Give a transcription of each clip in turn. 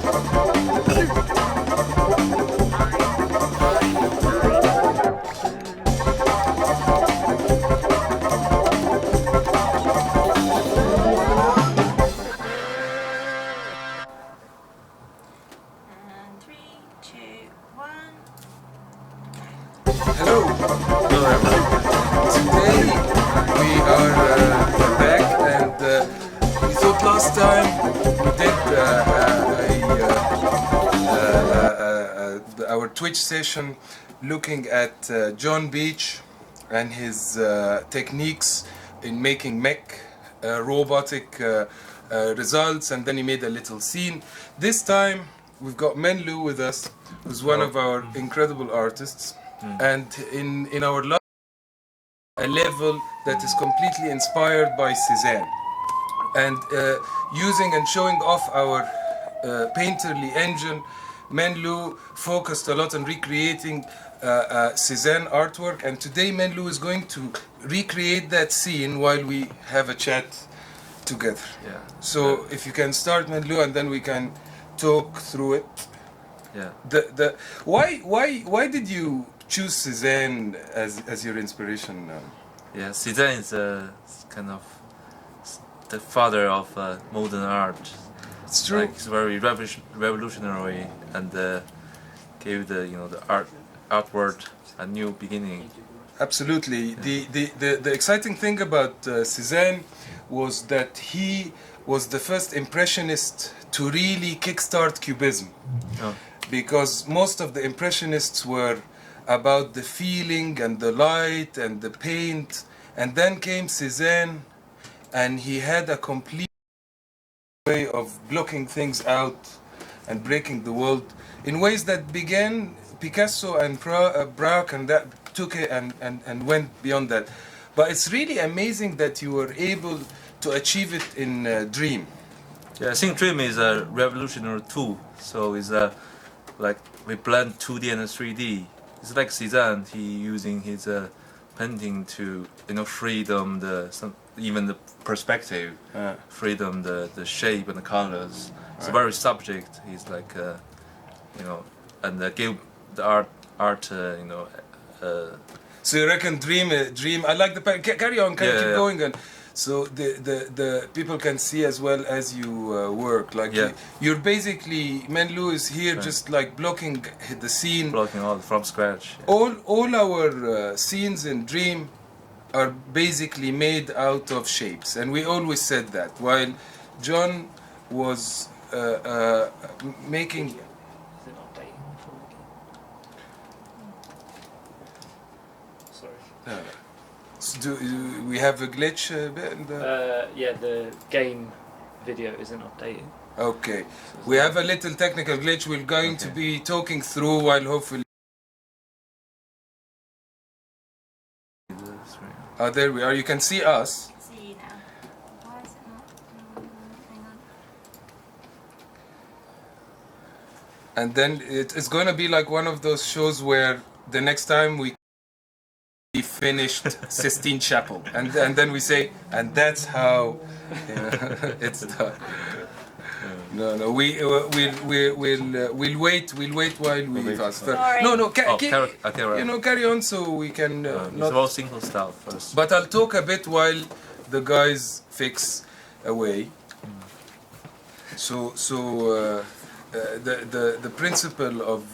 Hello. Hello everyone. Today we are back, and we thought last time we did our Twitch session looking at John Beach and his techniques in making mech robotic results, and then he made a little scene. This time we've got Men Lu with us, who's one of our incredible artists. And in our last a level that is completely inspired by Cézanne, and using and showing off our painterly engine, Men Lu focused a lot on recreating Cézanne artwork, and today Men Lu is going to recreate that scene while we have a chat together. Yeah. So if you can start, Men Lu, and then we can talk through it. Yeah. Why did you choose Cézanne as your inspiration? Yeah, Cézanne is kind of the father of modern art. It's true. Like, it's very revolutionary and gave the art world a new beginning. Absolutely. Yeah. The exciting thing about Cézanne was that he was the first impressionist to really kickstart Cubism. Oh. Because most of the impressionists were about the feeling and the light and the paint, and then came Cézanne, and he had a complete way of blocking things out and breaking the world in ways that began Picasso and Braque, and that took it and went beyond that. But it's really amazing that you were able to achieve it in Dream. Yeah, I think Dream is a revolutionary tool. So it's like we blend 2D and 3D. It's like Cézanne, he using his painting to freedom even the perspective, freedom the shape and the colors. It's very subject. He's like and give the art So you reckon Dream? I like the carry on. Can you keep going? And so the people can see as well as you work. Like you're basically, Men Lu is here just like blocking the scene. Blocking all from scratch. All our scenes in Dream are basically made out of shapes, and we always said that. While John was making. Do we have a glitch in the... yeah, the game video isn't updating. Okay, we have a little technical glitch we're going to be talking through while hopefully... there we are, you can see us. See you now. Why is it not? Hang on. And then it's going to be like one of those shows where the next time we finished Sistine Chapel, and then we say, and that's how it's done. No, we'll wait while we fast. No, carry on so we can it's all simple stuff first. But I'll talk a bit while the guys fix away. So the principle of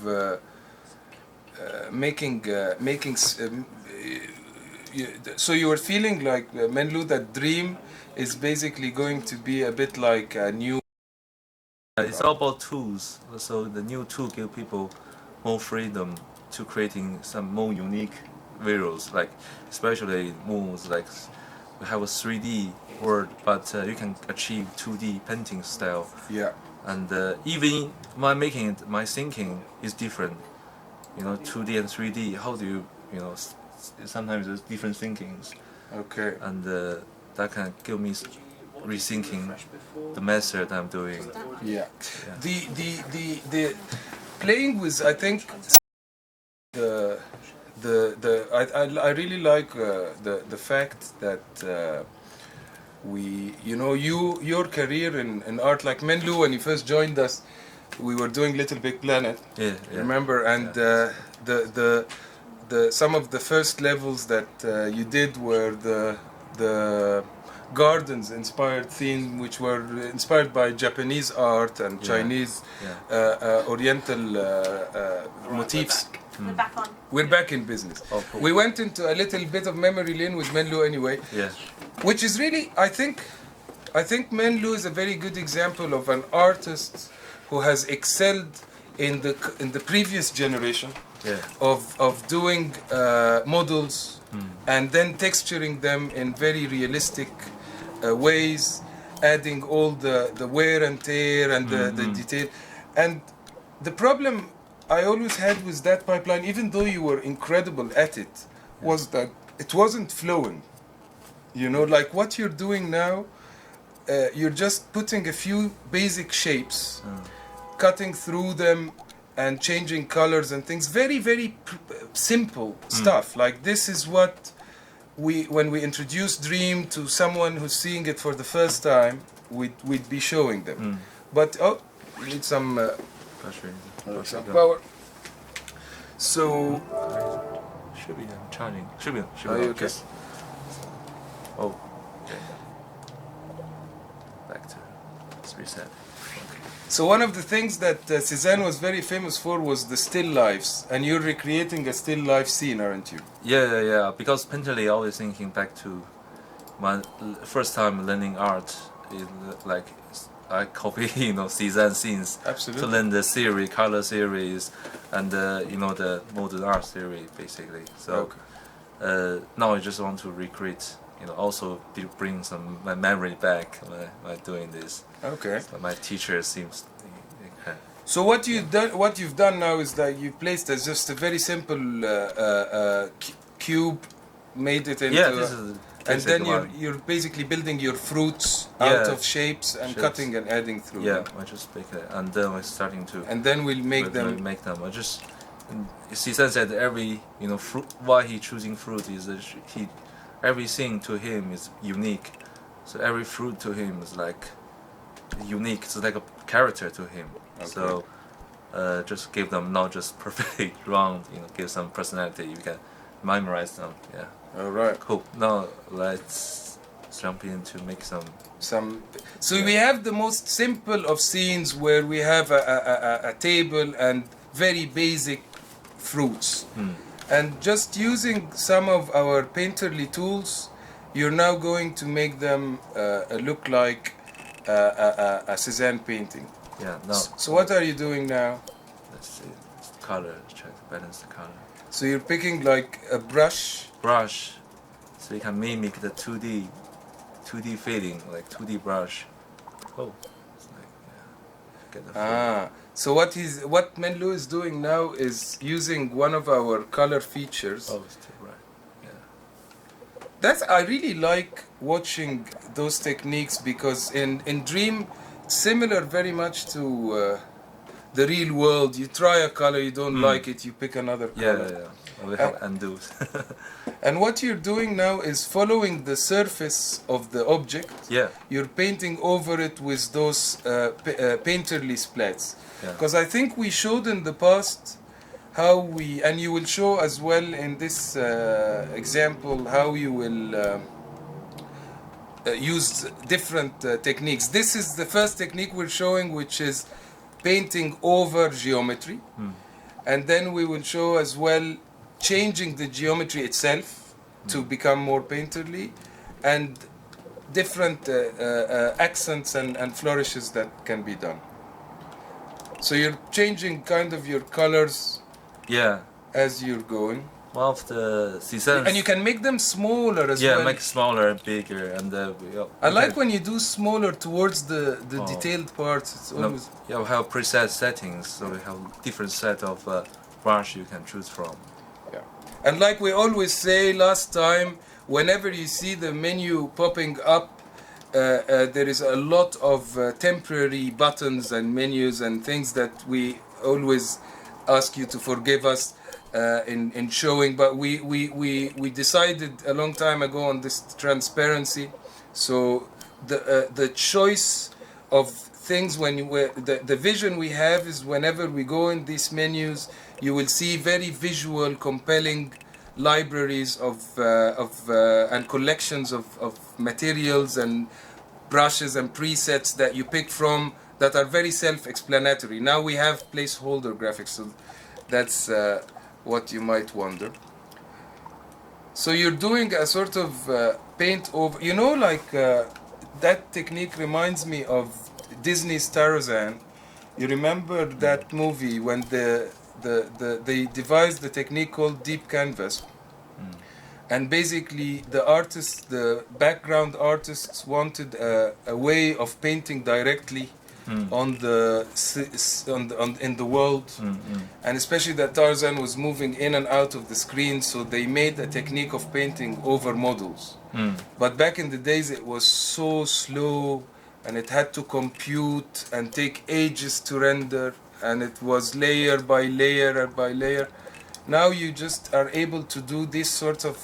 making so you were feeling like Men Lu, that Dream is basically going to be a bit like a new... It's all about tools. So the new tool give people more freedom to creating some more unique visuals, like especially moves like we have a 3D world, but you can achieve 2D painting style. Yeah. And even my making it, my thinking is different. 2D and 3D. How do you sometimes there's different thinkings. Okay. And that can give me rethinking the method I'm doing. Yeah. The playing with, I think, I really like the fact that your career in art, like Men Lu, when he first joined us, we were doing Little Big Planet. Yeah. Remember? And Yeah. the some of the first levels that you did were the gardens inspired theme, which were inspired by Japanese art and Yeah. Chinese Oriental motifs. We're back on. We're back in business. Oh, cool. We went into a little bit of memory lane with Men Lu anyway, Yeah. which is really, I think Men Lu is a very good example of an artist who has excelled in the previous generation Yeah. of doing models and then texturing them in very realistic ways, adding all the wear and tear and the detail. And the problem I always had with that pipeline, even though you were incredible at it, was that it wasn't flowing. You know, like what you're doing now, you're just putting a few basic shapes, cutting through them and changing colors and things. Very, very simple stuff. Like this is what when we introduce Dream to someone who's seeing it for the first time, we'd be showing them. But we need some power. So Should be charging. Should be. Are you okay? Oh. Okay. Back to reset. So one of the things that Cézanne was very famous for was the still lifes, and you're recreating a still life scene, aren't you? Yeah. Because mentally, always thinking back to my first time learning art. Like I copy, Cézanne scenes Absolutely. to learn the series, color series, and the modern art theory, basically. So now I just want to recreate. Also bring some my memory back by doing this. Okay. So my teacher seems. So what you've done now is that you've placed as just a very simple cube, made it into. Yeah, this is. And then one. you're basically building your fruits out of shapes and cutting and adding through. Yeah, them. I just make it, and then we're starting to. And then we'll make them. Make them. I just. Cézanne said every fruit. Why he choosing fruit is that everything to him is unique. So every fruit to him is like unique. It's like a character to him. Okay. So just give them not just perfect round. Give some personality. You can memorize them. Yeah. All right. Cool. Now let's jump in to make some. So we have the most simple of scenes where we have a table and very basic fruits. And just using some of our painterly tools, you're now going to make them look like a Cézanne painting. Yeah. No. So what are you doing now? Let's see. It's the color. Try to balance the color. So you're picking like a brush. So you can mimic the 2D feeling, like 2D brush. Oh, it's like get the feel. So what Men Lu is doing now is using one of our color features. Oh, it's too bright. Yeah. I really like watching those techniques because in Dream, similar very much to the real world. You try a color, you don't like it, you pick another color. Yeah. We have undo. And what you're doing now is following the surface of the object. Yeah. You're painting over it with those painterly splats. Yeah. Because I think we showed in the past and you will show as well in this example how you will use different techniques. This is the first technique we're showing, which is painting over geometry. And then we will show as well changing the geometry itself to become more painterly, and different accents and flourishes that can be done. So you're changing kind of your colors as you're going. One of the Cézanne. And you can make them smaller as well. Yeah, make smaller and bigger, and I like when you do smaller towards the detailed parts. It's always we have preset settings, so we have different set of brush you can choose from. And like we always say last time, whenever you see the menu popping up, there is a lot of temporary buttons and menus and things that we always ask you to forgive us in showing. But we decided a long time ago on this transparency. So the choice of things when the vision we have is whenever we go in these menus, you will see very visual, compelling libraries of and collections of materials and brushes and presets that you pick from that are very self-explanatory. Now we have placeholder graphics, so that's what you might wonder. So you're doing a sort of paint over, you know, like that technique reminds me of Disney's Tarzan. You remember that movie when they devised the technique called deep canvas, and basically the background artists wanted a way of painting directly on in the world, and especially that Tarzan was moving in and out of the screen, so they made a technique of painting over models. But back in the days it was so slow, and it had to compute and take ages to render, and it was layer by layer by layer. Now you just are able to do this sort of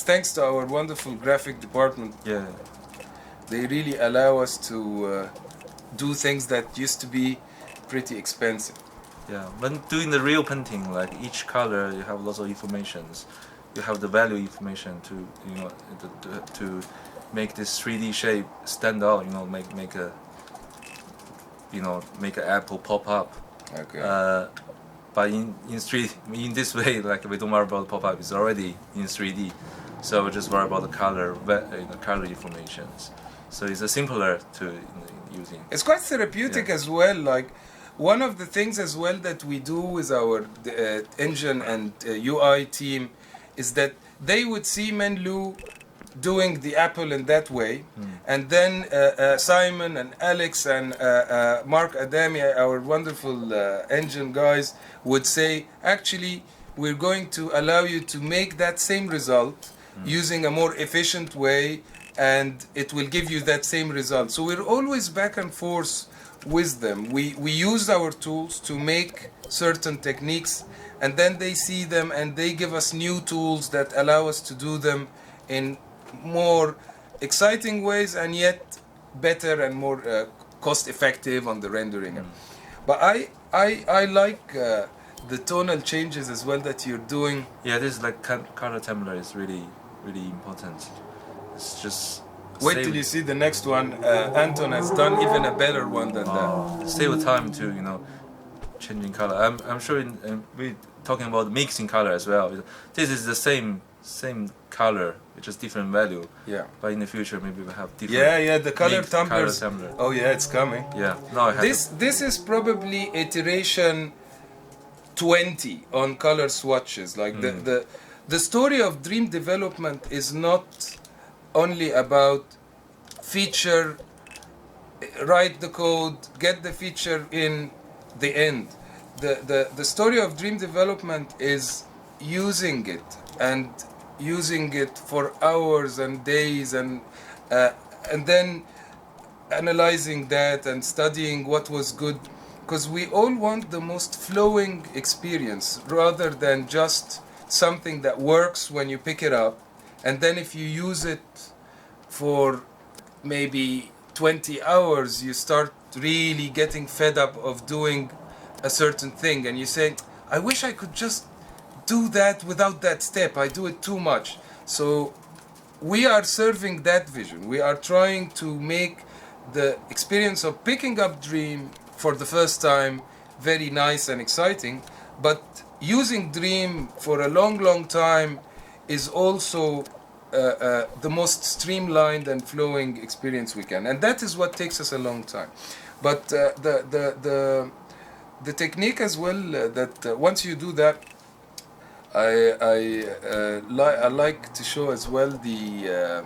thanks to our wonderful graphic department. Yeah. They really allow us to do things that used to be pretty expensive. Yeah, when doing the real painting, like each color, you have lots of informations. You have the value information to, you know, to make this 3D shape stand out. You know, make a, you know, make an apple pop up. Okay. But in this way, like we don't worry about the pop up. It's already in 3D, so we just worry about the color, color informations. So it's simpler to using. It's quite therapeutic as well. Like one of the things as well that we do with our engine and UI team is that they would see Men Lu doing the apple in that way, and then Simon and Alex and Mark Adami, our wonderful engine guys, would say, actually, we're going to allow you to make that same result using a more efficient way, and it will give you that same result. So we're always back and forth with them. We use our tools to make certain techniques, and then they see them and they give us new tools that allow us to do them in more exciting ways and yet better and more cost effective on the rendering. But I like the tonal changes as well that you're doing. Yeah, this is like color template is really important. It's just wait till you see the next one. Anton has done even a better one than that. Save time to, you know, changing color. I'm sure we're talking about mixing color as well. This is the same color, it's just different value. Yeah. But in the future, maybe we'll have different. Yeah. The color tumblers. Oh yeah, it's coming. Yeah. Now I have this is probably iteration 20 on color swatches. Like the story of dream development is not only about feature, write the code, get the feature in the end. The story of dream development is using it and using it for hours and days, and then analyzing that and studying what was good, because we all want the most flowing experience rather than just something that works when you pick it up, and then if you use it for maybe 20 hours you start really getting fed up of doing a certain thing, and you say, I wish I could just do that without that step, I do it too much. So we are serving that vision. We are trying to make the experience of picking up Dream for the first time very nice and exciting, but using Dream for a long time is also the most streamlined and flowing experience we can, and that is what takes us a long time. But the technique as well, that once you do that, I like to show as well the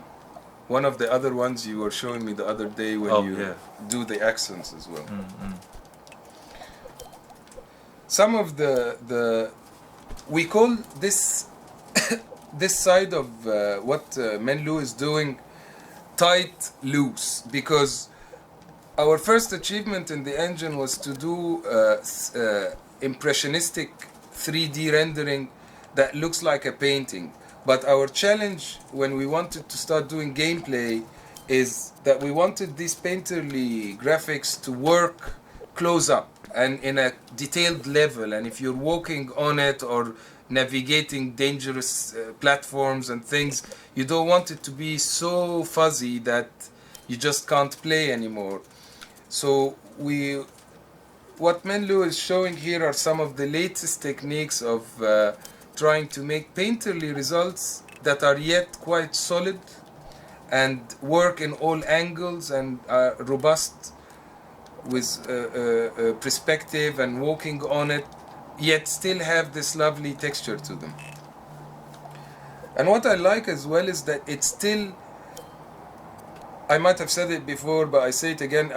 one of the other ones you were showing me the other day when you do the accents as well. Some of the we call this this side of what Men Lu is doing tight loose, because our first achievement in the engine was to do impressionistic 3D rendering that looks like a painting. But our challenge when we wanted to start doing gameplay is that we wanted these painterly graphics to work close up and in a detailed level, and if you're walking on it or navigating dangerous platforms and things, you don't want it to be so fuzzy that you just can't play anymore. So what Men Lu is showing here are some of the latest techniques of trying to make painterly results that are yet quite solid and work in all angles and are robust with perspective and walking on it, yet still have this lovely texture to them. And what I like as well is that it's still, I might have said it before, but I say it again,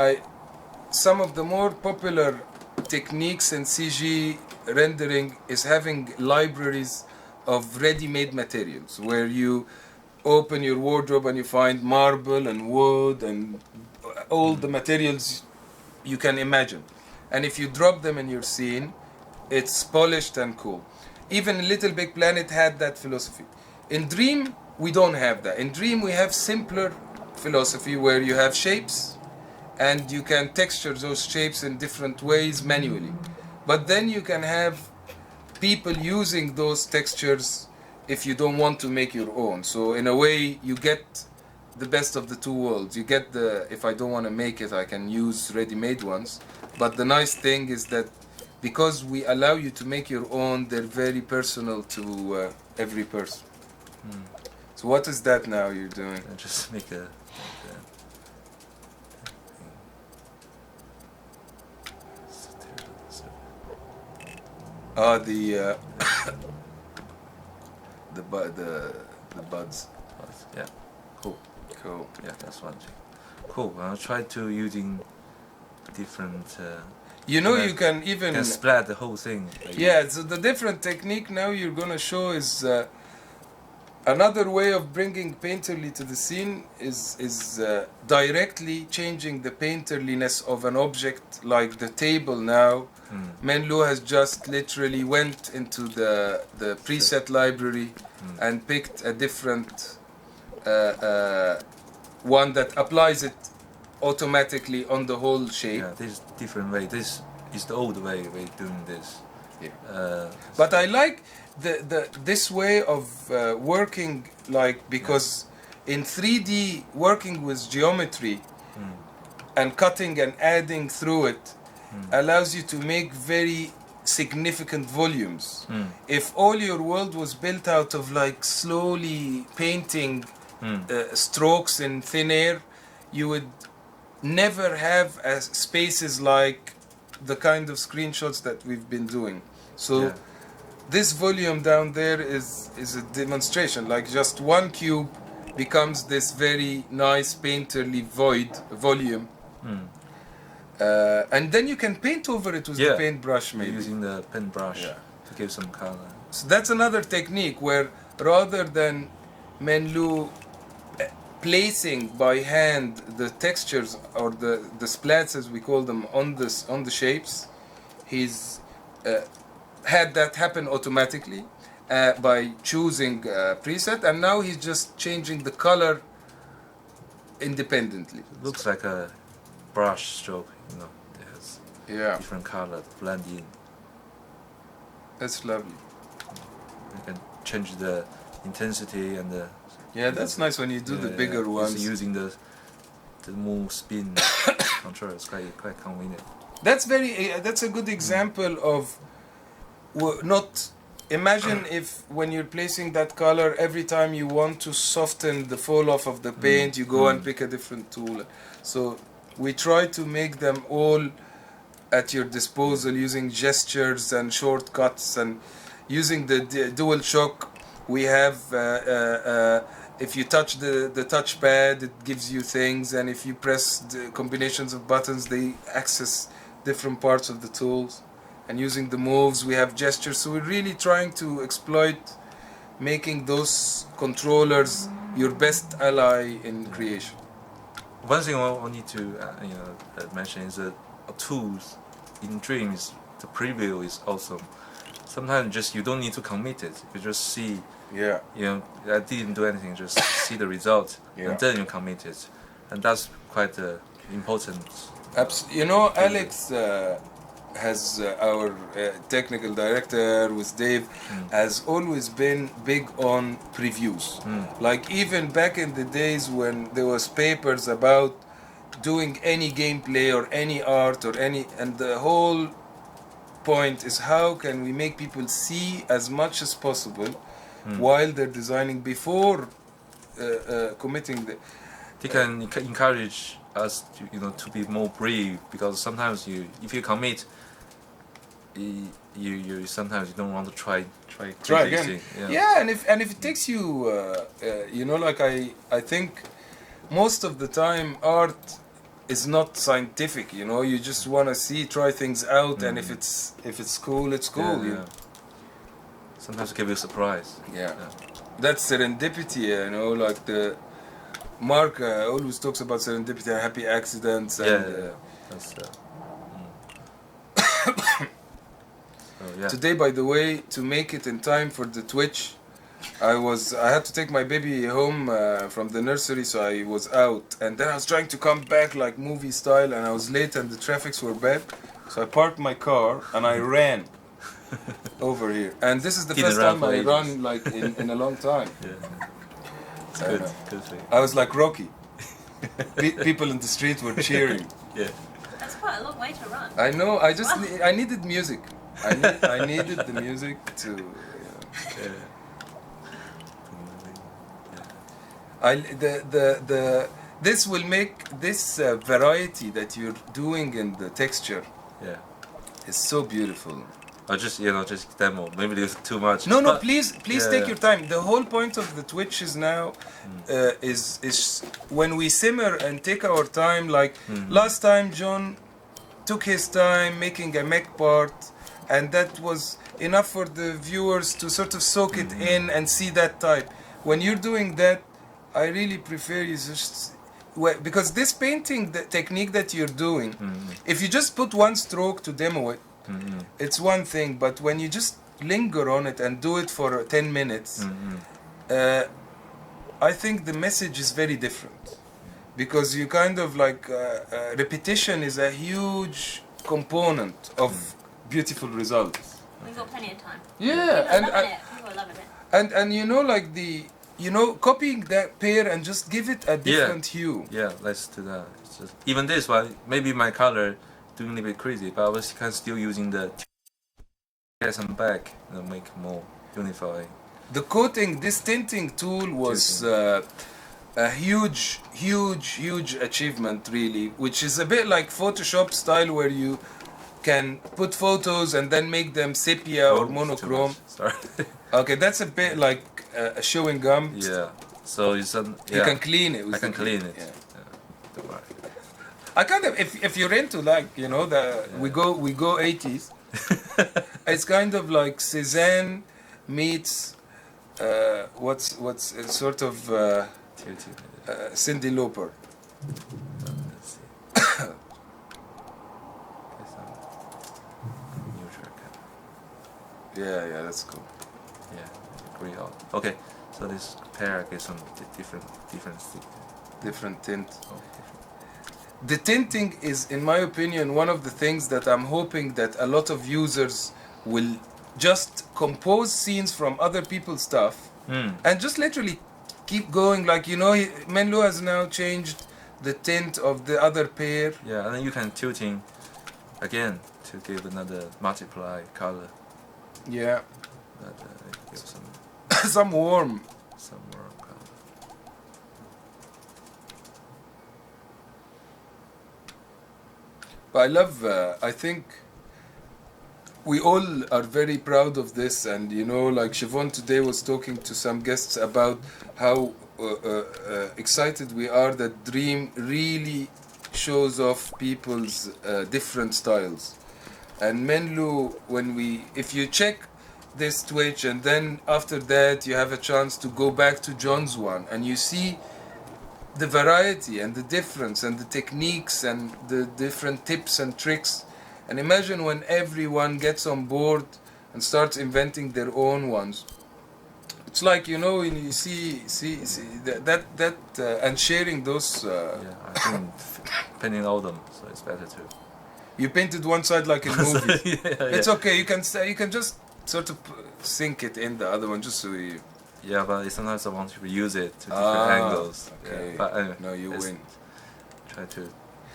some of the more popular techniques in CG rendering is having libraries of ready-made materials, where you open your wardrobe and you find marble and wood and all the materials you can imagine. And if you drop them in your scene, it's polished and cool. Even Little Big Planet had that philosophy. In Dream, we don't have that. In Dream, we have simpler philosophy where you have shapes and you can texture those shapes in different ways manually. But then you can have people using those textures if you don't want to make your own. So in a way, you get the best of the two worlds. You get if I don't want to make it, I can use ready-made ones. But the nice thing is that because we allow you to make your own, they're very personal to every person. So what is that now you're doing? I just make a the buds. yeah, cool. Cool. Yeah, that's one thing. Cool. I'll try to using different. You know, you can even can splat the whole thing. Yeah. So the different technique now you're gonna show is another way of bringing painterly to the scene is directly changing the painterliness of an object like the table now. Men Lu has just literally went into the preset library and picked a different one that applies it automatically on the whole shape. Yeah, this is different way. This is the old way we're doing this. Yeah. But I like this way of working, like, because in 3D working with geometry and cutting and adding through it allows you to make very significant volumes. If all your world was built out of like slowly painting strokes in thin air, you would never have spaces like the kind of screenshots that we've been doing. So this volume down there is a demonstration, like just one cube becomes this very nice painterly volume. And then you can paint over it with the paintbrush, maybe. Using the paintbrush to give some color. So that's another technique where rather than Men Lu placing by hand the textures or the splats, as we call them, on the shapes, he's had that happen automatically by choosing a preset, and now he's just changing the color independently. It looks like a brush stroke, you know. It has different color blend in. That's lovely. You can change the intensity and the. Yeah, that's nice when you do the bigger ones. Using the move spin control, it's quite convenient. That's that's a good example of not. Imagine if when you're placing that color, every time you want to soften the fall off of the paint, you go and pick a different tool. So we try to make them all at your disposal using gestures and shortcuts, and using the dual shock. We have if you touch the touchpad, it gives you things, and if you press the combinations of buttons, they access different parts of the tools. And using the moves, we have gestures. So we're really trying to exploit making those controllers your best ally in creation. One thing I need to mention is that tools in Dreams, the preview is awesome. Sometimes just you don't need to commit it. You just see. Yeah. You know, I didn't do anything. Just see the result, and then you commit it. and that's quite important. You know, Alex has our technical director with Dave has always been big on previews. Like even back in the days when there was papers about doing any gameplay or any art or any, and the whole point is how can we make people see as much as possible while they're designing before committing the. They can encourage us to, you know, to be more brave, because sometimes if you commit, you sometimes you don't want to try Again. thing. Yeah, and if it takes you, you know, like I think most of the time art is not scientific. You know, you just want to try things out, and if it's cool, it's cool. Yeah. Sometimes it can be a surprise. Yeah. That's serendipity. You know, like the Mark always talks about serendipity and happy accidents. And, That's, Today, by the way, to make it in time for the Twitch, I had to take my baby home from the nursery, so I was out, and then I was trying to come back like movie style, and I was late, and the traffics were bad, so I parked my car and I ran over here, and this is the first time I run like in a long time. It's good thing. I was like Rocky. People in the street were cheering. Yeah. That's quite a long way to run. I know. I needed music. I needed the music to. This will make this variety that you're doing in the texture. Yeah. Is so beautiful. Or just demo. Maybe there's too much. No, please take your time. The whole point of the Twitch is now is when we simmer and take our time. Like last time, John took his time making a mech part, and that was enough for the viewers to sort of soak it in and see that type. When you're doing that, I really prefer you just because this painting the technique that you're doing, if you just put one stroke to demo it, it's one thing, but when you just linger on it and do it for 10 minutes, I think the message is very different, because you kind of like repetition is a huge component of beautiful results. We've got plenty of time. Yeah, People are loving it. and you know, like copying that pair and just give it a different hue. Yeah, let's do that. It's just, even this one, maybe my color doing a bit crazy, but I was kind of still using the get some back and make more unified. The coating, this tinting tool was a huge achievement, really, which is a bit like Photoshop style, where you can put photos and then make them sepia or monochrome. Sorry. Okay, that's a bit like a chewing gum. Yeah. So you can clean it. I can clean it. Yeah. Don't worry. I kind of, if you're into like, you know, we go 80s. It's kind of like Cézanne meets what's sort of Cyndi Lauper. Let's see. Yeah, that's cool. Yeah, agree on. Okay, so this pair gives some different Tint. Oh, The tinting is, in my opinion, one of the things that I'm hoping that a lot of users will just compose scenes from other people's stuff and just literally keep going. Like, you know, Men Lu has now changed the tint of the other pair. Yeah, and then you can tilting again to give another multiply color. Yeah. That gives Some warm. some more color. But I love, I think we all are very proud of this, and you know, like Siobhan today was talking to some guests about how excited we are that Dream really shows off people's different styles. And Men Lu, if you check this Twitch and then after that you have a chance to go back to John's one and you see the variety and the difference and the techniques and the different tips and tricks, and imagine when everyone gets on board and starts inventing their own ones. It's like, you know, when you see that and sharing those. Yeah, I think painting all them, so it's better to. You painted one side like in movies. Yeah, It's okay. You can just sort of sink it in the other one, just so you. Yeah, but sometimes I want to use it to different angles. Okay. Yeah, but anyway, No, you let's win. Try to.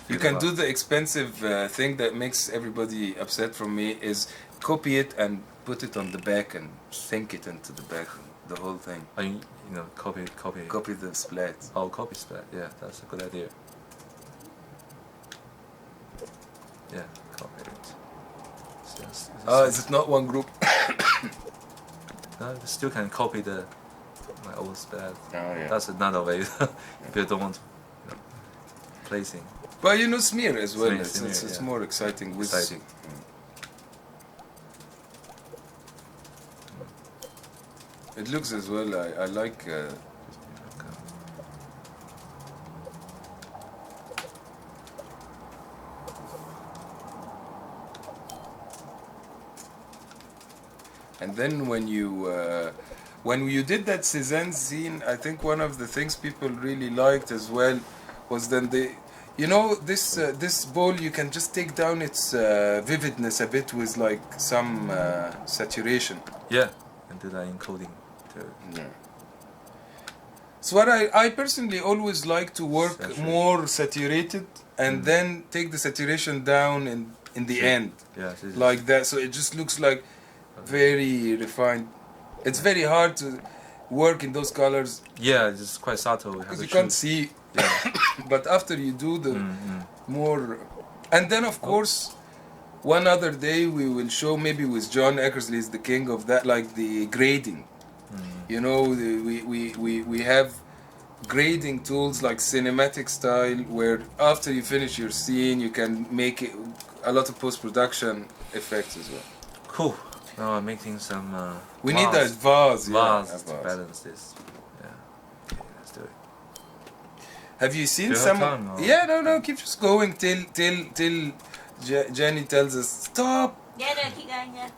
You can do the expensive thing that makes everybody upset from me is copy it and put it on the back and sink it into the back, the whole thing. I mean, copy. Copy the splats. Oh, copy splat. Yeah, that's a good idea. Yeah, copy it. Is it not one group? No, you still can copy my old splat. Oh, yeah. That's another way if you don't want to, placing. But you know, smear as well. Smear, It's yeah. more exciting. Exciting. It looks as well. I like. And then when you did that Cézanne scene, I think one of the things people really liked as well was then this ball, you can just take down its vividness a bit with like some saturation. Yeah, and do that encoding too. Yeah. So what I personally always like to work more saturated and then take the saturation down in the end. Yeah, Like that, so it just looks like very refined. It's very hard to work in those colors yeah, it's just quite subtle. because you can't see. Yeah. But after you do the more, and then of course, one other day we will show, maybe with John Eckersley is the king of that, like the grading. You know, we have grading tools like cinematic style, where after you finish your scene, you can make it a lot of post-production effects as well. Cool. Now I'm making some. We need that vase. Vase Yeah, to balance this. Yeah. Okay, let's do it. Have you seen Do you have some? time, or- Yeah, no, keep just going till Jenny tells us stop. Yeah, no, keep going, yeah.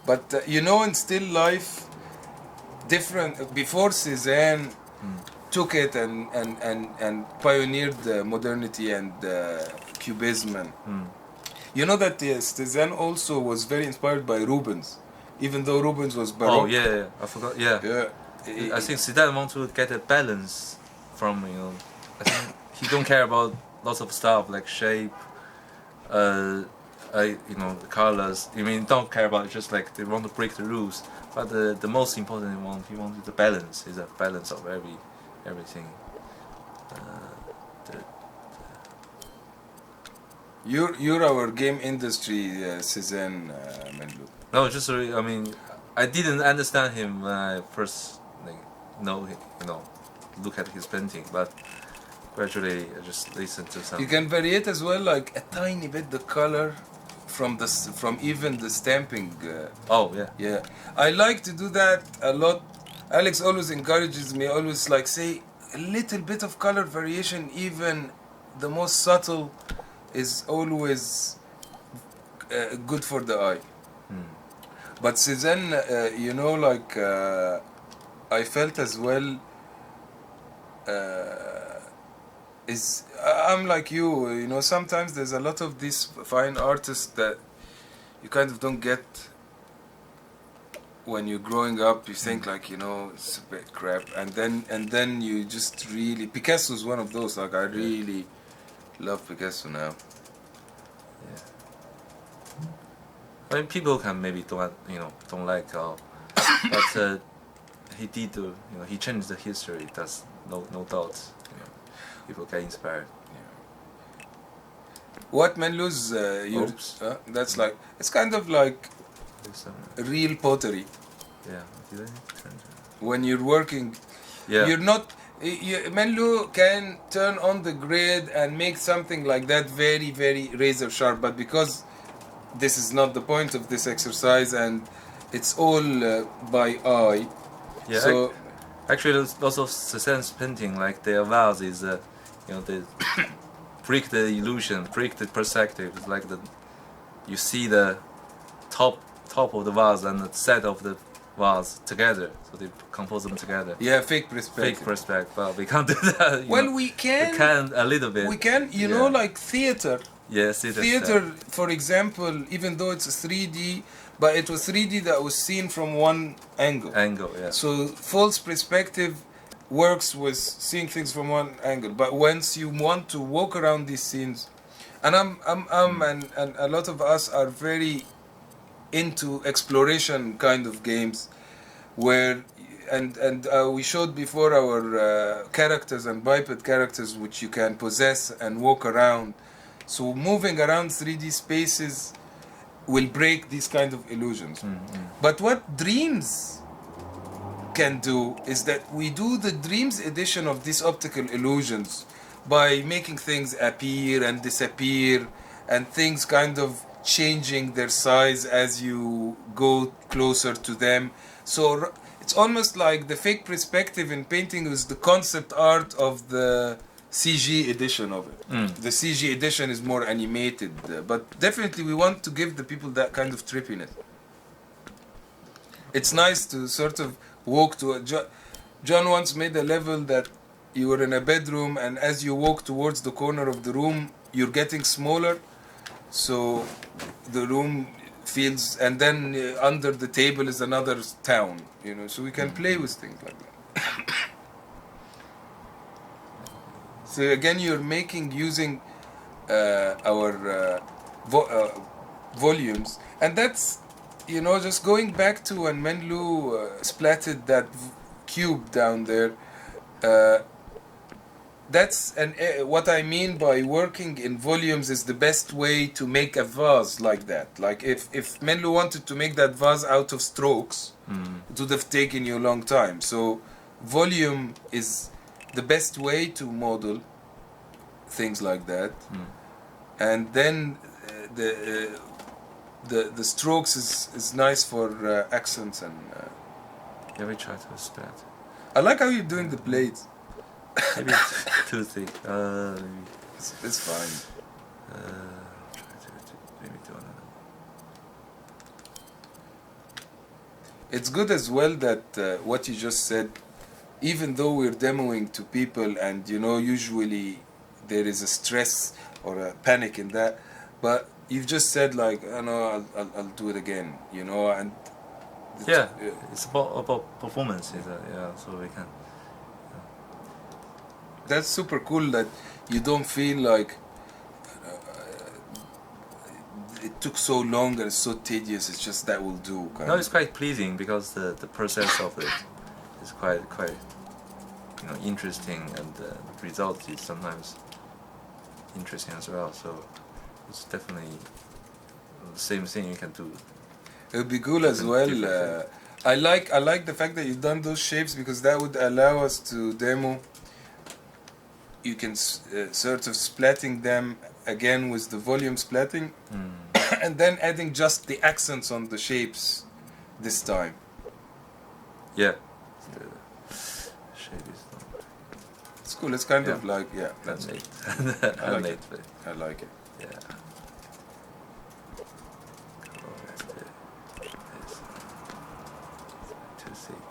But you know, in still life, different before Cézanne took it and pioneered the modernity and cubism. And, you know that Cézanne also was very inspired by Rubens, even though Rubens was Baroque. Oh yeah, I forgot. Yeah. Yeah. I think Zidane want to get a balance from I think he don't care about lots of stuff like shape, the colors. I mean, don't care about it, just like they want to break the rules. But the most important one, he wanted the balance. Is a balance of everything. You're our game industry, Cézanne Men Lu. No, just I mean, I didn't understand him when I first look at his painting, but gradually I just listened to some. You can vary it as well, like a tiny bit the color from even the stamping. Oh yeah. Yeah, I like to do that a lot. Alex always encourages me, always like say a little bit of color variation, even the most subtle, is always good for the eye. But Cézanne, I felt as well. I'm like you. Sometimes there's a lot of these fine artists that you kind of don't get when you're growing up. You think like it's a bit crap, and then you just really. Picasso's one of those. Like I really love Picasso now. Yeah. I mean, people can maybe don't like, but he did he changed the history. That's no doubt. People get inspired. What Men Lu's that's like, it's kind of like real pottery. Yeah. Did I change it? When you're working, you're not. Men Lu can turn on the grid and make something like that very, very razor sharp, but because this is not the point of this exercise and it's all by eye. Yeah. So actually, there's lots of Cézanne's painting, like their vase is, they break the illusion, break the perspective. It's like you see the top of the vase and the set of the vase together, so they compose them together. Yeah, fake perspective. Fake perspective, but we can't do that. Well, know. we can. We can a little bit. We can, you know, Yeah. like theater. Yes, Theater, for example, even though it's a 3D, but it was 3D that was seen from one angle. Angle, yeah. So false perspective works with seeing things from one angle. But once you want to walk around these scenes, and and a lot of us are very into exploration kind of games, where and we showed before our characters and biped characters which you can possess and walk around. So moving around 3D spaces will break these kind of illusions. But what Dreams can do is that we do the Dreams edition of these optical illusions by making things appear and disappear and things kind of changing their size as you go closer to them. So it's almost like the fake perspective in painting is the concept art of the CG edition of it. The CG edition is more animated, but definitely we want to give the people that kind of trippiness. It's nice to sort of walk to a... John once made a level that you were in a bedroom, and as you walk towards the corner of the room, you're getting smaller, so the room feels... And then under the table is another town, you know, so we can play with things like that. So again, you're making using our volumes, and that's, you know, just going back to when Men Lu splatted that cube down there. That's what I mean by working in volumes is the best way to make a vase like that. Like if Men Lu wanted to make that vase out of strokes, it would have taken you a long time. So volume is the best way to model things like that, and then the strokes is nice for accents and. Yeah, we try to splat. I like how you're doing the blades. Maybe too thick. It's fine. Try to maybe do another. It's good as well that what you just said. Even though we're demoing to people, and you know, usually there is a stress or a panic in that, but you've just said like, oh, no, I'll do it again, you know, and Yeah, it's about performance, yeah. So we can. That's super cool that you don't feel like it took so long and it's so tedious. It's just that will do. No, it's quite pleasing because the process of it is quite interesting, and the result is sometimes interesting as well. So it's definitely the same thing you can do. It would be cool as well. I like the fact that you've done those shapes, because that would allow us to demo. You can sort of splatting them again with the volume splatting, and then adding just the accents on the shapes this time. Yeah. The shape is not. It's cool. It's kind of like, yeah, that's Handmade. I like Handmade, it. I like it. yeah. Oh, that's the. It's too thick.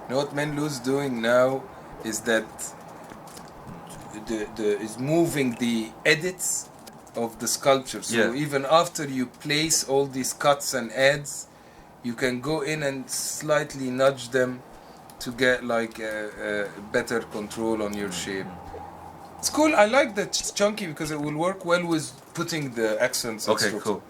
You know what Men Lu's doing now is that is moving the edits of the sculpture. So Yeah. even after you place all these cuts and adds, you can go in and slightly nudge them to get like a better control on your shape. It's cool. I like that it's chunky because it will work well with putting the accents. and Okay, strokes. cool.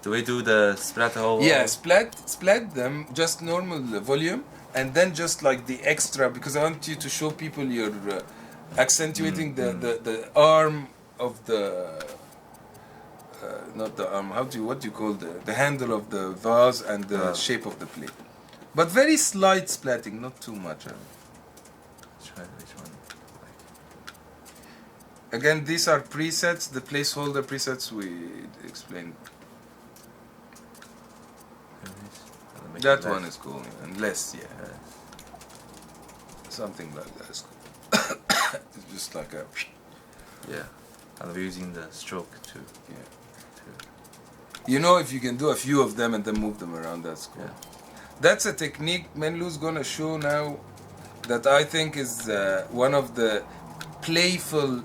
Do we do the splatter whole? Yeah, splat them, just normal volume, and then just like the extra, because I want you to show people you're accentuating the arm of the not the arm. What do you call the handle of the vase and the shape of the plate? But very slight splatting, not too much. Try which one. Again, these are presets, the placeholder presets we explained. That one is cool, and less, yeah. Something like that is cool. It's just like a... Yeah, and we're using the stroke too. Yeah. You know, if you can do a few of them and then move them around, that's cool. Yeah. That's a technique Menlu's gonna show now that I think is one of the playful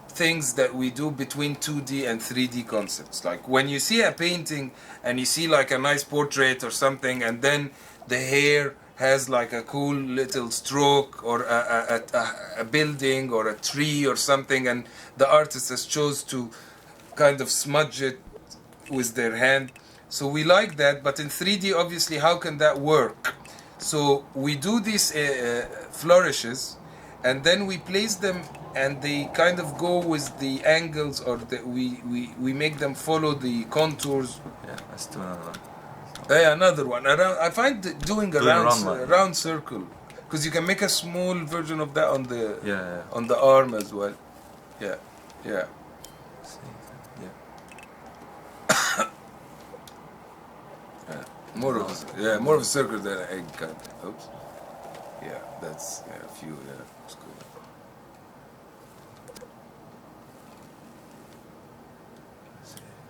things that we do between 2D and 3D concepts. Like when you see a painting and you see like a nice portrait or something, and then the hair has like a cool little stroke, or a building or a tree or something, and the artist has chose to kind of smudge it with their hand. So we like that, but in 3D, obviously, how can that work? So we do these flourishes, and then we place them, and they kind of go with the angles, or we make them follow the contours. Yeah, let's do another one. Yeah, another one. Around, I find doing a one. round circle, because you can make a small version of that on the Yeah. on the arm as well. Yeah, yeah. See, yeah. More of a circle than an egg kind. Oops. Yeah, that's a few. Yeah, it's cool.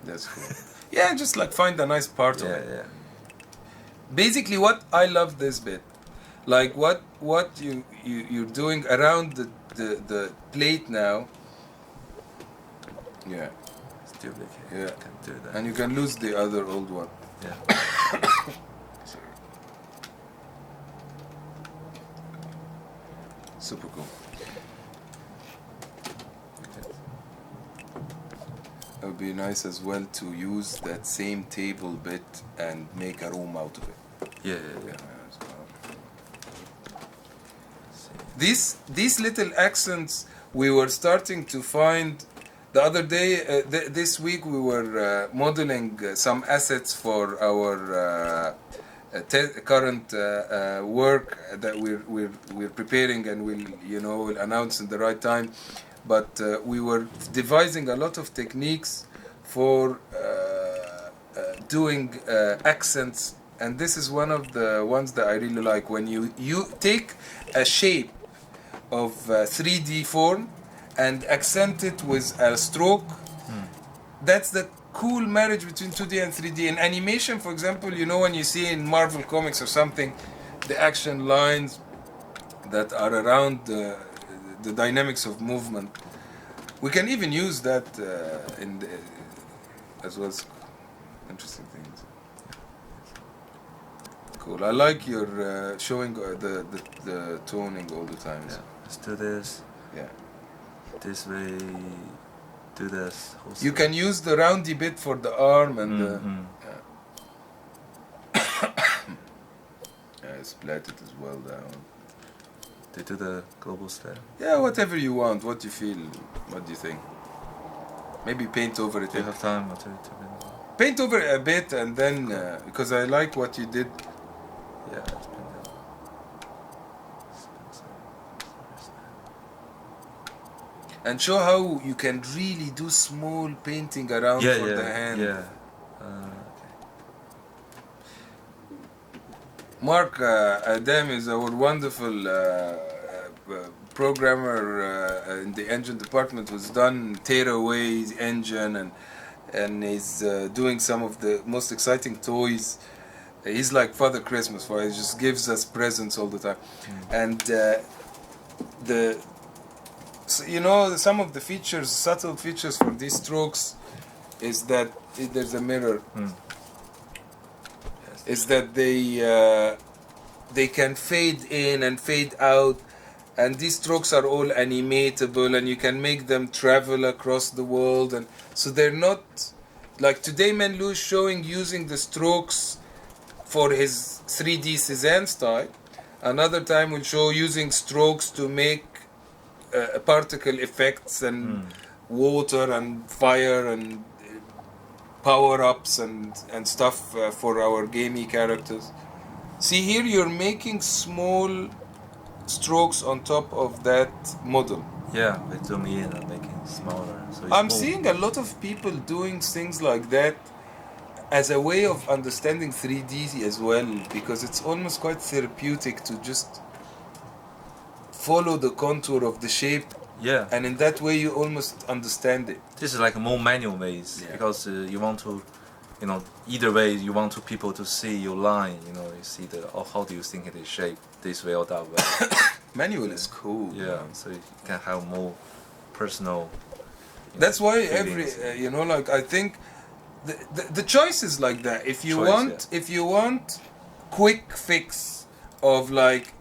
That's cool. Yeah, just like find a nice part of it. Yeah. Basically, what I love this bit, like what you're doing around the plate now. Yeah, It's duplicate. Yeah. You can do that. and you can lose the other old one. Yeah. Sorry. Super cool. Okay. It would be nice as well to use that same table bit and make a room out of it. Yeah. Yeah, as well. See. These little accents we were starting to find the other day. This week we were modeling some assets for our current work that we're preparing, and we'll announce in the right time. But we were devising a lot of techniques for doing accents, and this is one of the ones that I really like. When you take a shape of 3D form and accent it with a stroke, that's the cool marriage between 2D and 3D. In animation, for example, when you see in Marvel Comics or something, the action lines that are around the dynamics of movement, we can even use that as well as interesting things. Cool. I like your showing the toning all the time. Yeah. Let's do this. Yeah. This way. Do this. You can use the roundy bit for the arm and the. Yeah, splat it as well down. They do the global style. Yeah, whatever you want, what you feel, what do you think? Maybe paint over it. Do you have time or to Paint over it a bit, and then because I like what you did. Yeah, it's been done. And show how you can really do small painting around for the hand. Yeah. Mark Adam is our wonderful programmer in the engine department, who's done Tearaway's engine, and he's doing some of the most exciting toys. He's like Father Christmas for us. He just gives us presents all the time. And some of the features, subtle features for these strokes, is that there's a mirror. Is that they can fade in and fade out, and these strokes are all animatable, and you can make them travel across the world, and so they're not like today. Men Lu is showing using the strokes for his 3D Cezanne style. Another time we'll show using strokes to make particle effects and water and fire and power-ups and stuff for our gamey characters. See here, you're making small strokes on top of that model. Yeah, we zoom in and make it smaller. So I'm seeing a lot of people doing things like that as a way of understanding 3D as well, because it's almost quite therapeutic to just follow the contour of the shape Yeah. and in that way you almost understand it. This is like a more manual ways Yeah. because you want to, you know, either way you want to people to see your line. You know, you see the how do you think it is shaped this way or that way. Manual is cool. Yeah, so you can have more personal. That's why every feelings. you know, like I think the choice is like that. If you want quick fix of like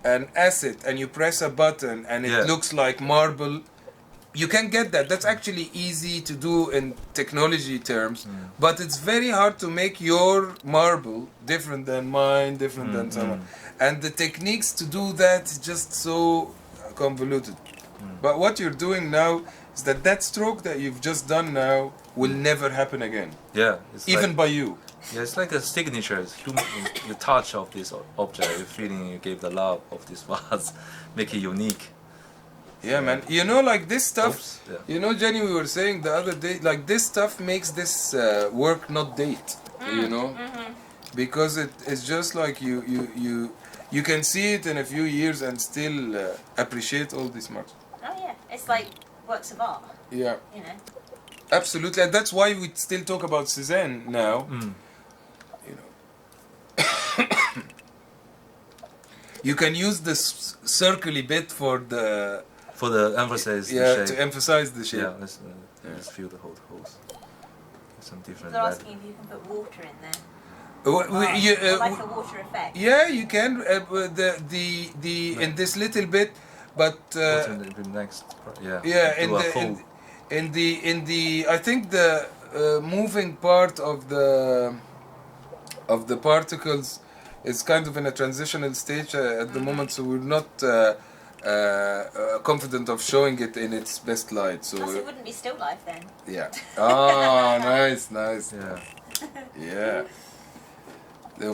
an asset and you press a button and it Yeah. looks like marble, you can get that. That's actually easy to do in technology terms, but it's very hard to make your marble different than mine, different than someone. And the techniques to do that is just so convoluted. But what you're doing now is that stroke that you've just done now will never happen again, Yeah, it's even like, by you. yeah, it's like a signature. It's human, the touch of this object, the feeling you gave the love of this vase, make it unique. Yeah, man. You know, like this stuff. Oops, yeah. You know, Jenny, we were saying the other day, like this stuff makes this work not date. You know, because it's just like you can see it in a few years and still appreciate all this much. Oh yeah, it's like works of art, Yeah, you know. absolutely, and that's why we still talk about Cézanne now. You know, you can use this circly bit for the emphasis, the yeah shape. to emphasize the shape. Yeah, let's feel the whole holes. Some different. They're value. asking if you can put water in there. Like a water effect. Yeah, you can. In this little bit, but What's in the next part? Yeah. yeah, Do a hole. in the I think the moving part of the particles is kind of in a transitional stage at the moment, so we're not confident of showing it in its best light. So Plus it wouldn't be still life then. yeah. Oh, nice. Yeah. Yeah.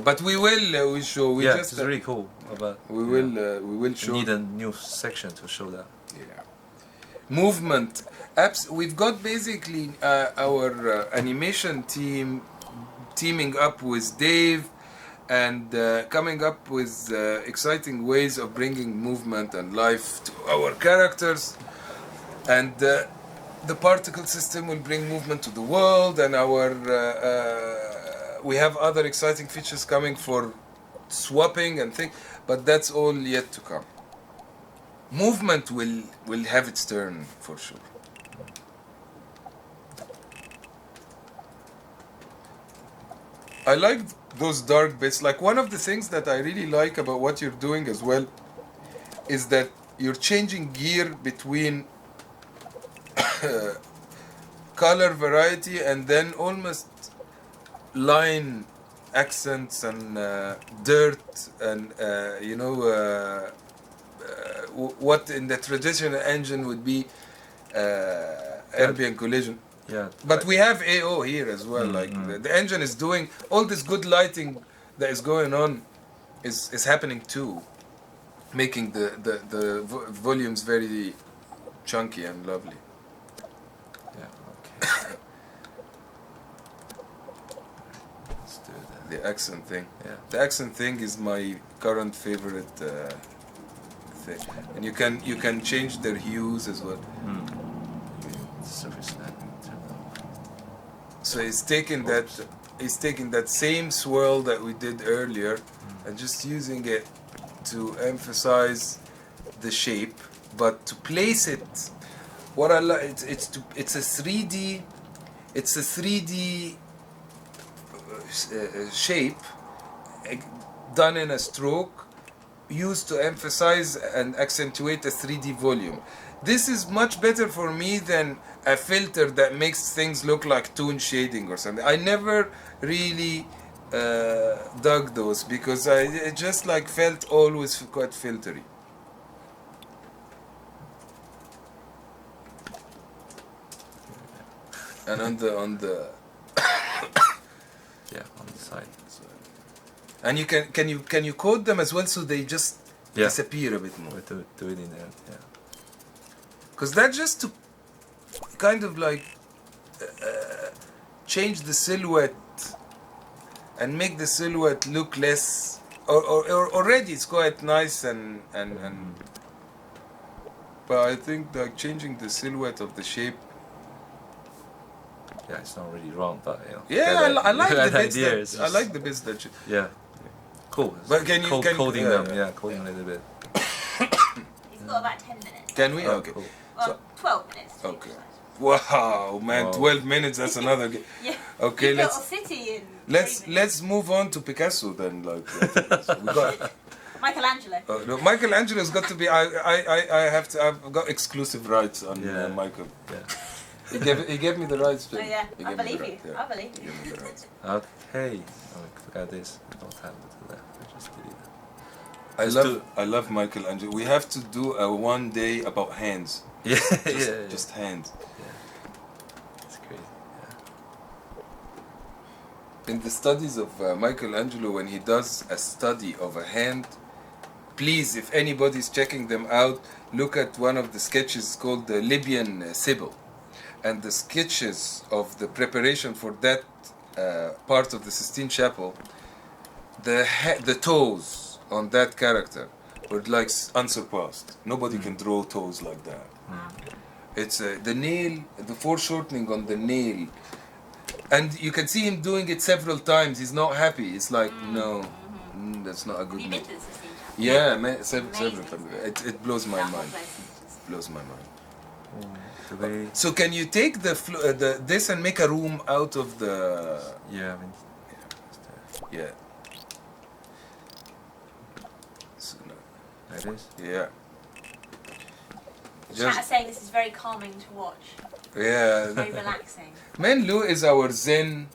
But we will we show. We Yeah, just it's really cool. But we will we show. need a new section to show that. Yeah. Movement. We've got basically our animation team teaming up with Dave and coming up with exciting ways of bringing movement and life to our characters. And the particle system will bring movement to the world, and we have other exciting features coming for swapping and things, but that's all yet to come. Movement will have its turn for sure. I like those dark bits. Like one of the things that I really like about what you're doing as well is that you're changing gear between color variety and then almost line accents and dirt and what in the traditional engine would be ambient collision. Yeah. But we have AO here as well. Like the engine is doing all this good lighting that is going on is happening too, making the volumes very chunky and lovely. Yeah. Okay. Let's do that. The accent thing. Yeah. The accent thing is my current favorite thing, and you can change their hues as well. Surface that. So he's taking that same swirl that we did earlier and just using it to emphasize the shape, but to place it. What I like it's a 3D shape done in a stroke, used to emphasize and accentuate a 3D volume. This is much better for me than a filter that makes things look like toon shading or something. I never really dug those because it just like felt always quite filtery. And on the Yeah, on the side. and you can you code them as well so they just disappear a bit more. We do it in there. Yeah. Because that's just to kind of like change the silhouette and make the silhouette look less or already it's quite nice and but I think like changing the silhouette of the shape. Yeah, it's not really wrong, but you know. Yeah, I like the bits ideas. that I like the bits that. Yeah, cool. But can you coding them? Yeah, coding a little bit. He's got about 10 minutes. Can we? Oh, Okay. cool. Well, 12 minutes. to be Okay. precise. Wow, man, Wow. 12 minutes. That's another. Yeah. Okay, He built a let's city in 3 let's minutes. let's move on to Picasso then. Like we got. Michelangelo. No, Michelangelo's got to be. I have to. I've got exclusive rights on Yeah. Michael. Yeah. He gave me the rights. Oh yeah, He I gave me believe the you. right- yeah. I believe He you. gave me the rights. Okay. Oh, I forgot this. I don't have to do that. I just delete it. I love Michelangelo. We have to do a one day about hands. Yeah, Just hands. It's great. In the studies of Michelangelo, when he does a study of a hand, please, if anybody's checking them out, look at one of the sketches called the Libyan Sibyl. And the sketches of the preparation for that part of the Sistine Chapel, the toes on that character were like unsurpassed. Nobody can draw toes like that. It's the nail, the foreshortening on the nail. And you can see him doing it several times. He's not happy. It's like, no, that's not a good Have you nail. been to the Sistine Chapel? Yeah, man, several Amazing. times. It blows my That whole mind. place is just- Blows my mind. Do they? So can you take this and make a room out of the? Yeah, I mean, Yeah. So, no, like this. yeah. Chat is Just saying this is very calming to watch. yeah. Very relaxing. Men Lu is our Zen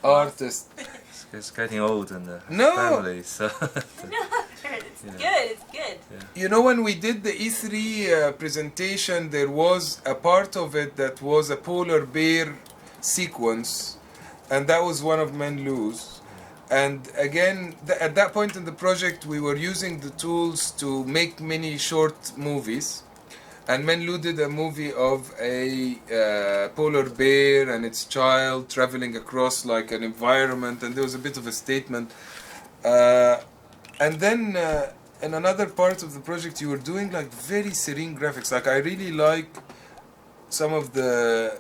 artist. It's getting old in the No. family, so No, it's Yeah. good. It's good. You know, when we did the E3 presentation, there was a part of it that was a polar bear sequence, and that was one of Men Lu's. And again, at that point in the project, we were using the tools to make many short movies. And Men Lu did a movie of a polar bear and its child traveling across like an environment, and there was a bit of a statement. And then in another part of the project, you were doing like very serene graphics. Like I really like some of the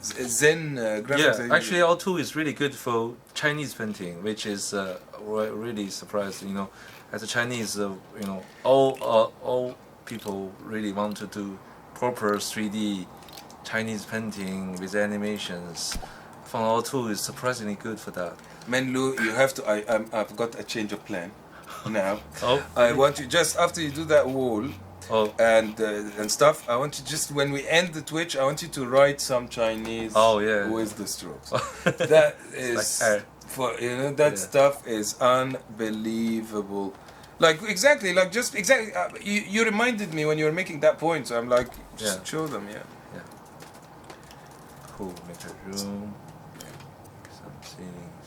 Zen graphics. that yeah. you- Actually, R2 is really good for Chinese painting, which is really surprised. You know, as a Chinese, you know, all people really want to do proper 3D Chinese painting with animations. From R2 is surprisingly good for that. Men Lu, you have to. I've got a change of plan now. Oh, I want you just after you do that wall oh, and stuff. I want you just when we end the Twitch, I want you to write some Chinese. Oh, yeah. With the strokes. That is like air. for that Yeah. stuff is unbelievable. Like exactly, like just exactly. You reminded me when you were making that point. So I'm like, just Yeah. show them, yeah. Cool. Make a room. Some ceilings.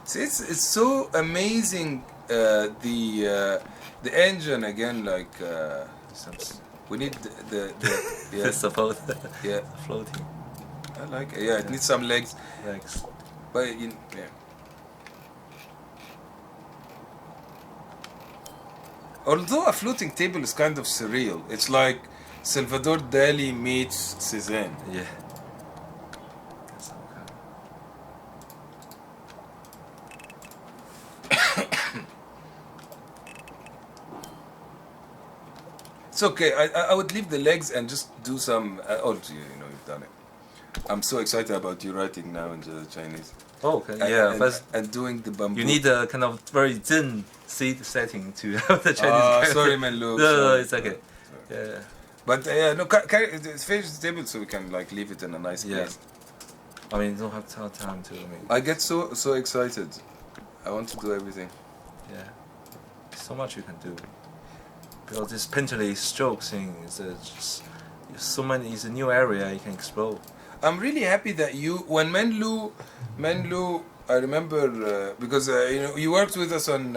See, it's so amazing. The engine again, like Some we need the yeah, support yeah. floating I like it. Yeah, it needs some legs, legs. but yeah. Although a floating table is kind of surreal, it's like Salvador Dali meets Cézanne. Yeah. That's okay. It's okay. I would leave the legs and just do some. Oh, you know, you've done it. I'm so excited about you writing now in the Chinese. Oh, okay. And, Yeah, and, but and doing the bamboo. you need a kind of very Zen seat setting to have the Chinese. character. Sorry, man, Lu. No, sorry. it's okay. Sorry. Yeah. But no, finish the table so we can like leave it in a nice Yeah. place. I mean, you don't have time to. I mean, I get so excited. I want to do everything. yeah. So much you can do. Because this painterly stroke thing is just so many. It's a new area you can explore. I'm really happy that when Men Lu, I remember because you know you worked with us on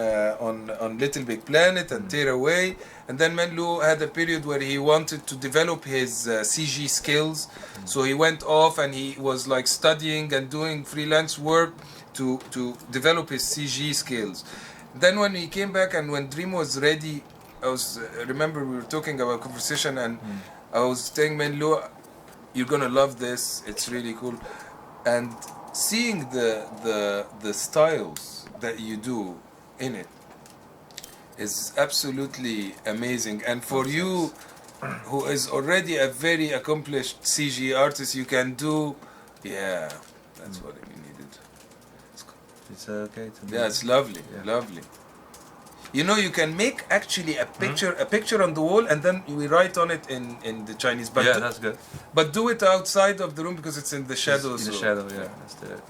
Little Big Planet and Tear Away, and then Men Lu had a period where he wanted to develop his CG skills, so he went off and he was like studying and doing freelance work to develop his CG skills. Then when he came back and when Dream was ready, remember we were talking about conversation and I was telling Men Lu, you're gonna love this. It's really cool, and seeing the styles that you do in it is absolutely amazing. And for you, who is already a very accomplished CG artist, you can do, yeah, that's what we needed. It's okay to me. Yeah, it's lovely, lovely. You know, you can make actually a picture on the wall, and then we write on it in the Chinese. But yeah, that's good. But do it outside of the room because it's in the shadows. In the shadow, yeah. Let's do it.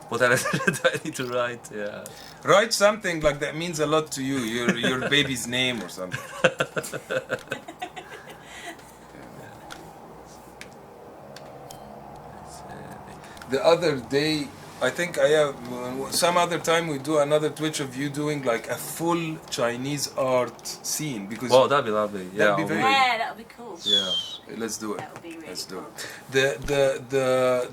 What else do I need to write? Yeah. Write something like that means a lot to you. Your baby's name or something. The other day, I think I have some other time we do another Twitch of you doing like a full Chinese art scene because. Wow, that'd be lovely. Yeah, that'd be very. Yeah, that would be cool. Yeah. Let's do it. That would be really Let's do cool. it.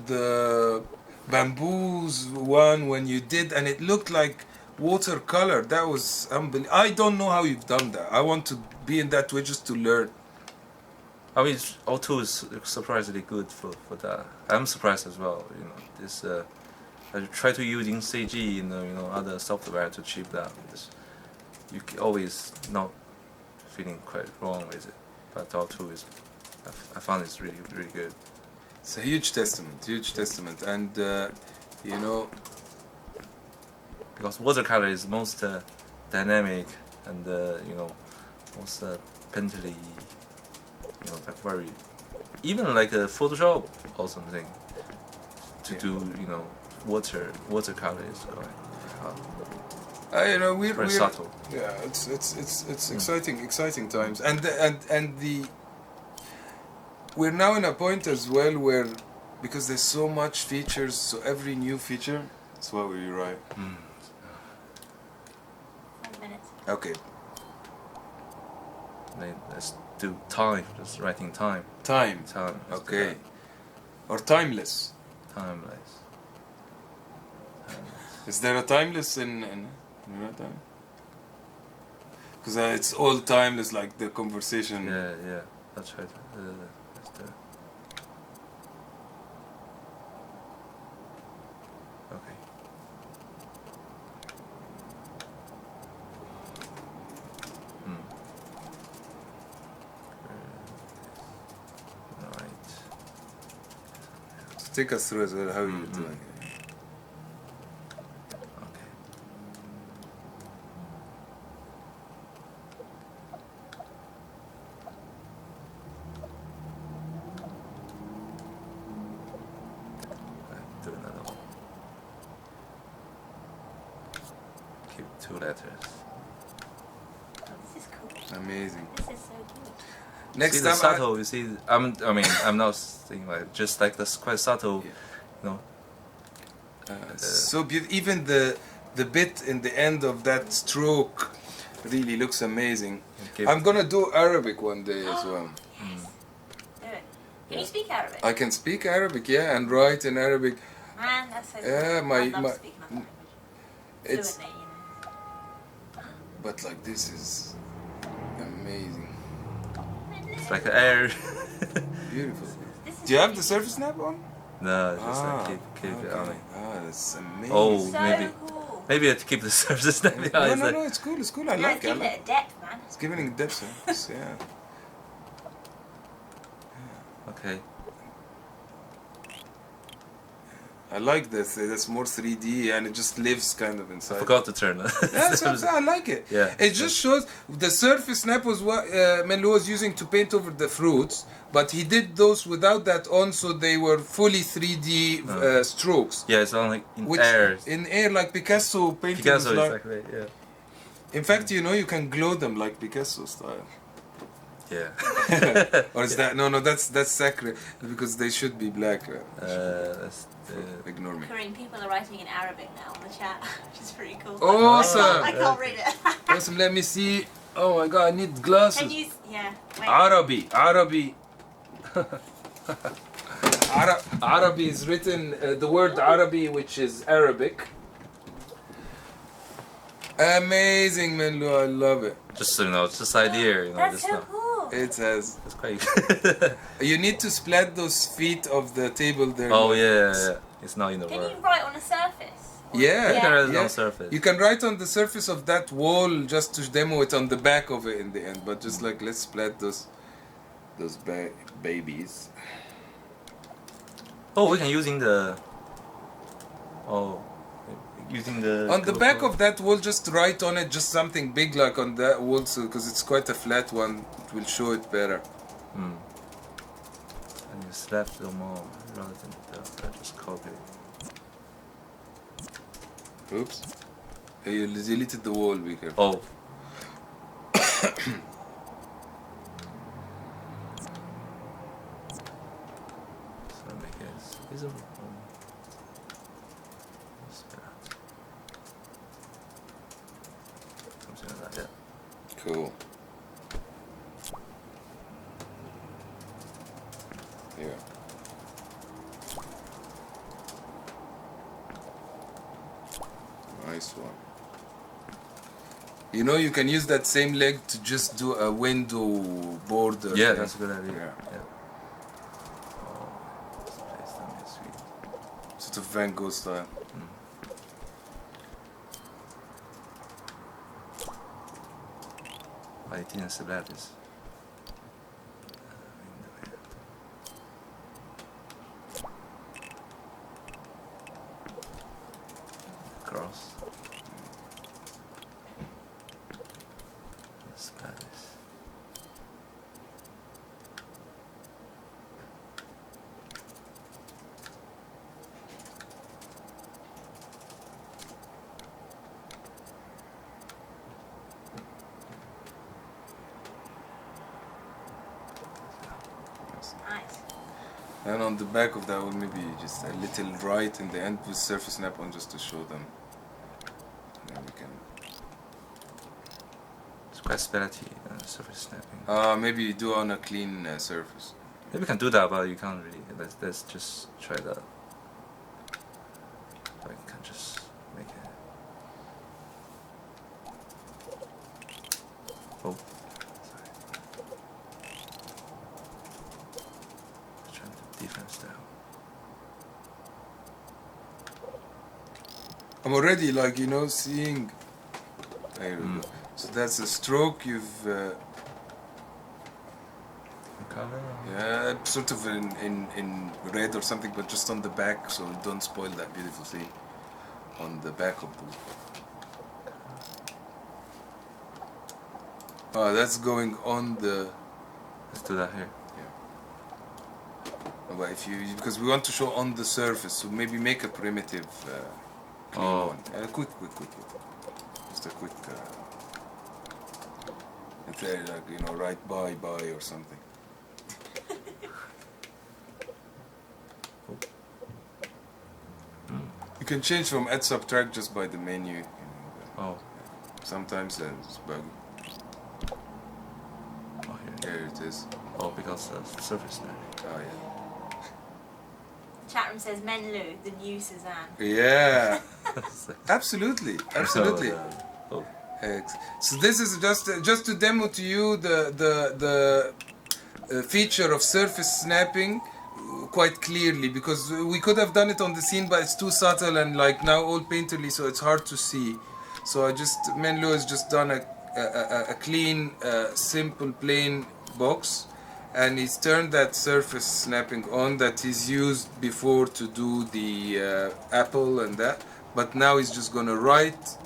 The bamboos one when you did and it looked like watercolor. That was unbelievable. I don't know how you've done that. I want to be in that Twitch just to learn. I mean, O2 is surprisingly good for that. I'm surprised as well. You know, this. I try to using CG, other software to achieve that. You always not feeling quite wrong with it, but O2 is. I found it's really really good. It's a huge testament, and because watercolor is most dynamic and most painterly. Like very, even like a Photoshop or something to do watercolor is quite we're subtle. Yeah, it's exciting times, and we're now in a point as well where because there's so much features, so every new feature, that's what we write. 5 minutes. Okay. Let's do time. Just writing time. Time. Okay. Or timeless. Timeless. Is there a timeless in your time? Because it's all timeless, like the conversation. Yeah. That's right. Let's do it. Okay. Right. Take us through as well how you're doing it. Okay. Do another one. Keep 2 letters. Oh, this is cool. Amazing. This is so cool. Next See the time, subtle. You see, I'm not saying like just like this quite subtle, so beautiful. Even the bit in the end of that stroke really looks amazing. Okay. I'm gonna do Arabic one day as well. Yes. Do it. Can you speak Arabic? I can speak Arabic, yeah, and write in Arabic. Man, that's so cool. Yeah, I love speaking another language. It's Fluently, but like this is amazing, It's like air. beautiful. This is Do you have really the surface snap on? No, just like keep it okay. on. That's amazing. Oh, so maybe. cool. Maybe I have to keep the surface now. No, it's cool. It's cool. I Yeah, like it's it. I giving like it a depth, man. It's giving it depth. Yeah. Okay. I like this. That's more 3D and it just lives kind of inside. I forgot to turn it. That's what I'm saying, I like it. Yeah. It just shows the surface snap was what Men Lu was using to paint over the fruits, but he did those without that on, so they were fully 3D strokes. Yeah, it's on like in Which air. in air, like Picasso painting. Picasso, like, exactly. Yeah. in fact, you can glow them like Picasso style. Yeah. Or is that no? That's sacred because they should be black. That's Ignore me. Kareem, people are writing in Arabic now on the chat, which is pretty cool. Awesome. I can't read it. Awesome. Let me see. Oh my God! I need glasses. Can you? Yeah. Wait. Arabi. Arabi is written, the word Arabi, which is Arabic. Amazing, Man Lu, I love it. Just just idea, That's just so not. cool. It says, It's quite. you need to splat those feet of the table there. Oh like, yeah. It's not in the Can word. you write on a surface? Or- Yeah. You can write it Yeah. on surface. You can write on the surface of that wall just to demo it on the back of it in the end, but just like let's splat those babies. Oh, we can using the. Oh, using the. On the back of that wall, just write on it just something big like on that wall, so because it's quite a flat one, it will show it better. And you slap them more rather than just copy. Oops. Hey, you deleted the wall, be careful. Oh. So make it visible. Something like that. Cool. Here. Nice one. You know, you can use that same leg to just do a window border. Yeah, thing. that's a good idea. Yeah. Oh, this place down is sweet. Sort of Van Gogh style. I didn't splat this. Cross. Splat this. Nice. And on the back of that one, maybe just a little right in the end with surface snap on just to show them. And then we can. It's quite splatty surface snapping. Maybe you do on a clean surface. Maybe we can do that, but you can't really. Let's just try that. I can just make it. Oh, sorry. Try the different style. I'm already like, you know, seeing. There we go. So that's a stroke you've. Color? Yeah, sort of in red or something, but just on the back, so don't spoil that beautiful thing on the back of the. Oh, that's going on the. Let's do that here. But if you, because we want to show on the surface, so maybe make a primitive. Clean one. Quick. Just a quick. It's like, you know, right by or something. You can change from add subtract just by the menu. You know, Oh, sometimes it's buggy. oh here. There it is. Oh, because the surface snapping. Oh yeah. Chat room says Men Lu, the new Suzanne. Yeah. Absolutely. Oh, So this is just to demo to you the feature of surface snapping quite clearly, because we could have done it on the scene, but it's too subtle and like now all painterly, so it's hard to see. So Men Lu has just done a clean, simple, plain box, and he's turned that surface snapping on that he's used before to do the apple and that, but now he's just gonna write,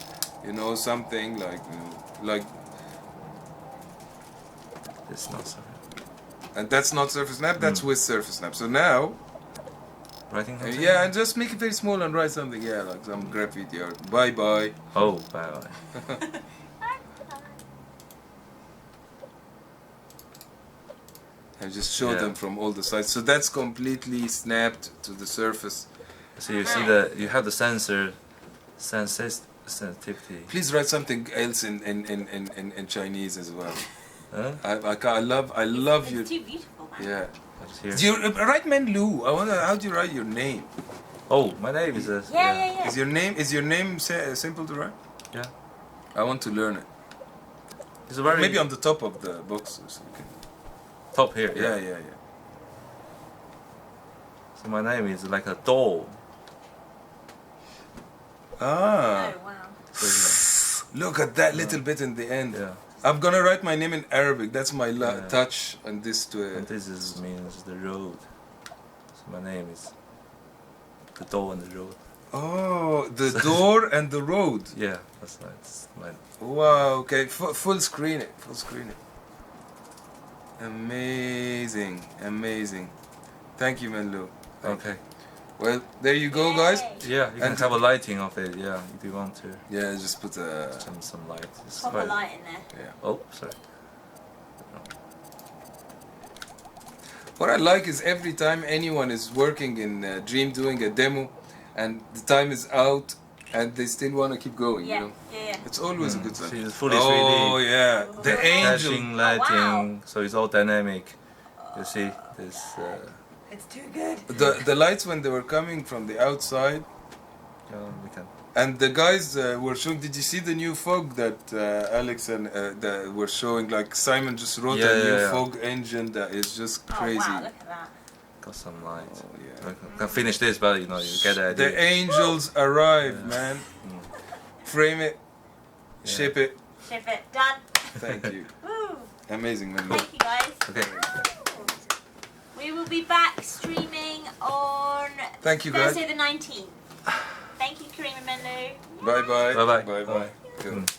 you know, something like, like, it's not surface. and that's not surface snap, that's with surface snap. So now, Writing something? yeah, and just make it very small and write something, yeah, like some graffiti art. Bye bye. Oh, bye. And just show Yeah. them from all the sides. So that's completely snapped to the surface. So you see you have the sensitivity. Please write something else in Chinese as well. Huh? I love It's your. too beautiful, man. Yeah. That's here. Do you write Men Lu? I wonder how do you write your name? Oh, my name is Yeah. Is your name simple to write? Yeah. I want to learn it. It's very Maybe on the top of the box or something. top here. Yeah. So my name is like a doll. Ah, Oh, wow. So, look at that little bit in the end. yeah. I'm gonna write my name in Arabic. That's my Yeah. touch on this to And it. this is means the road. So my name is the door and the road. Oh, the door and the road. Yeah, that's nice. My Wow. Okay. Full screen it. Full screen it. Amazing. Thank you, Men Lu. okay. Well, there you go, guys. Yay. Yeah, you can And- have a lighting of it. Yeah, if you want to. Yeah, just put a. Some light. It's Pop a quite- light in there. Yeah. Oh, sorry. What I like is every time anyone is working in Dream doing a demo, and the time is out, and they still want to keep going. Yeah. You know, it's always a good sign. See, it's fully Oh 3D. yeah, the angel. Flashing, lighting, so it's all dynamic. You see this. It's too good. The lights when they were coming from the outside, We can. and the guys were showing. Did you see the new fog that Alex and were showing? Like Simon just wrote a new fog engine that is just crazy. Oh, wow, look at that. Got some light. Oh, yeah. We can finish this, but you know, you get the idea. The angels arrive, man. Frame it, ship it. Ship it. Done. Thank you. Woo. Amazing, man. Thank you, guys. Okay. We will be back streaming on Thank you, guys. Thursday the 19th. Thank you, Kareem and Men Lu. Bye bye. Bye-bye. Bye bye. Good. Mm.